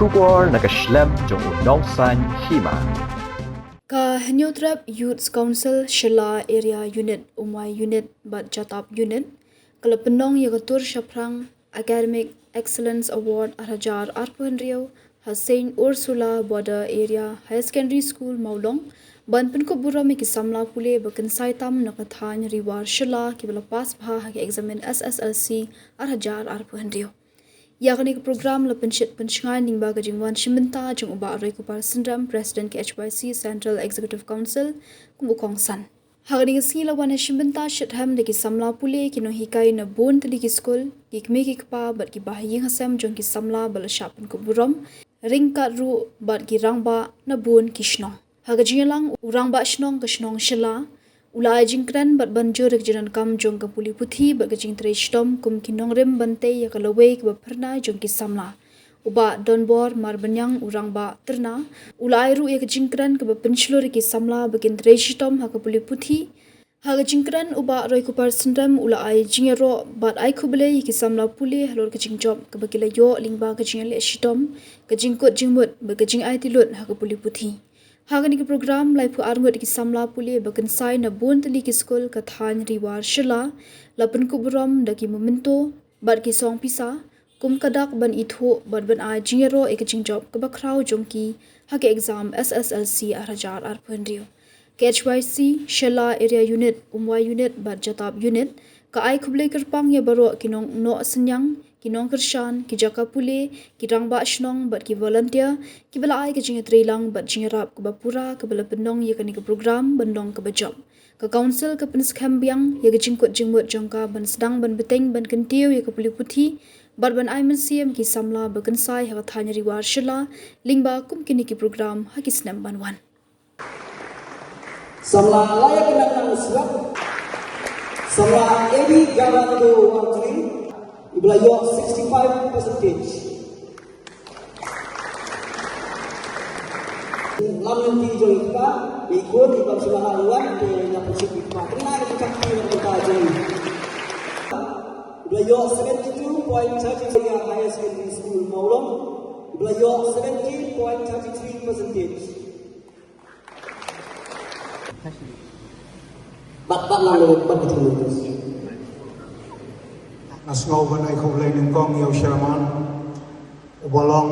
Shubor nakaslem jong unong san Hima. Ka Ngut Youth Council Shella Area Unit Umwai Unit but Jatap Unit kala penong yagatur shaprang Academic Excellence Award Arajar Arpenrio Hussein Ursula Border Area High Secondary School Maulong ban Pynkup Burom ki Samla pule bakan saitam nakathan riwar Shella ki bala pas bha ha examine Sslc Arajar Arpenrio yakni ke program la penshit penshngai ningba ka jingwan shiminta jing uba roi ko par syndrome president ke HYC Central Executive Council kumbukong san hagni ke sila wana shiminta shit ham de ki samla pule ki no hikai na bon tli ki school ki kme ki pa bat ki bahi hasam jong ki samla bala shapin ko burom ring ka ru bat ki rangba na bon kishno hagajinlang urangba shnong ka shnong shela ulai jingkran bat banjur ke jiran kam jong ka puli puthi bat ka jing tre stom kum ki nongrem bante ya ka lawe ki ba pharna jong ki samla uba donbor mar banyang urang ba terna ulai ru ya ka jingkran ka ba penslor ki samla ba kin tre stom ha ka puli puthi ha ka jingkran uba roi ku par sindam ulai jingero bat ai khubele ki samla puli halor ka jing job ka ba ki la yo lingba ka jing le stom ka jing kot jingmut ba ka jing ai tilut ha ka puli puthi Hagani ke program lai pu arngut ki samla puli bakan sai na bon tali ki school ka than riwar Shella la Pynkup Burom da ki momento bat ki song pisa kum kadak ban itho bat ban a jingero ek jing job ka bakrau jongki ha ke exam SSLC arajar arpendio KHYC Shella area unit Umwai unit bat Jatap unit ka ai khuble kerpang ya baro kinong no senyang kinong kershan ki jaka pule ki rangba shnong bat ki volunteer ki bala ai ke jinga trilang bat jingarap ka bapura ka bala penong ye kani ka program bandong ka job ka council ka pens khambiang ye ke jingkot jingmut jongka ban sedang ban beteng ban kentiu ye ka puli puthi bat ban ai mensiam ki samla bakan sai ha thanyari war Shella lingba kum kini ki program ha ki snam ban wan Samla layak nang surat Samla edi gawado wantri ibla yo 65%. Lamun di jo kita ikut di bangsa luar ke yang positif karena kita kita jadi ibla yo 72.33 higher secondary school Maulong ibla yo 70.33%. Bat lalu betul. Asngaw banay kublay ng kong yaw Sherman, ubalong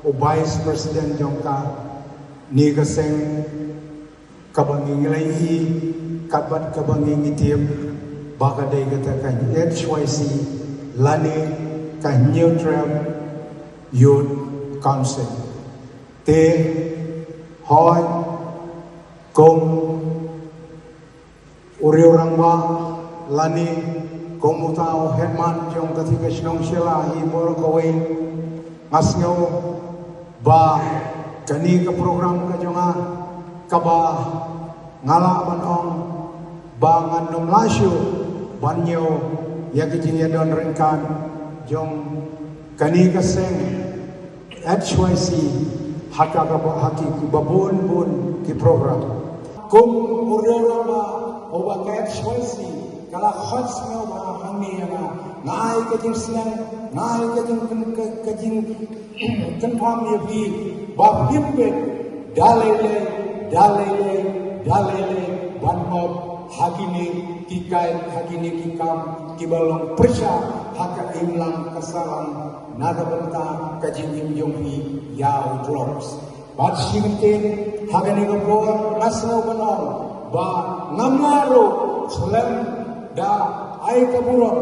o Vice President Jongka, ni kaseng kabangingilay kabat kabangingitip, baka day katakan HYC, lani ka Neutral Youth Council. Te, hoy, kung uriurang ba, lani, kung mutao headman jong katika shnong Shella hi bor kawai ngasnyo ba kani ka program ka jonga kaba ngala banong ba nganom lasyo banyo yakijin don ringkan jong kani ka seng HYC haka ka haki babon bun ki program kung urera ba o ba ka HYC kalau khot semua orang kami yang ngai kajing siang, ngai kajing kenpam ya bi, bab himpet, dalele, banmob, hagini kikam, kibalong persya, haka imlang kesalahan, nada benta kajing imjonghi yau drops. Bad sintin, hagani kapor, nasno banong, ba ngamlaro, selam da ai ka Burom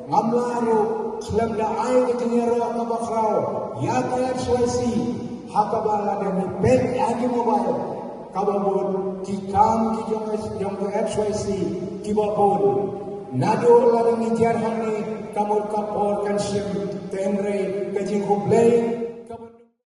ngamlaro klam da ai ka tinero ka bakrao ya ka HYC hakabala da ni bet agi mobile kababon ki kam ki jong ka HYC ki babon nado la ni jar hani kamul kapor kan sim tenre ka jing hublay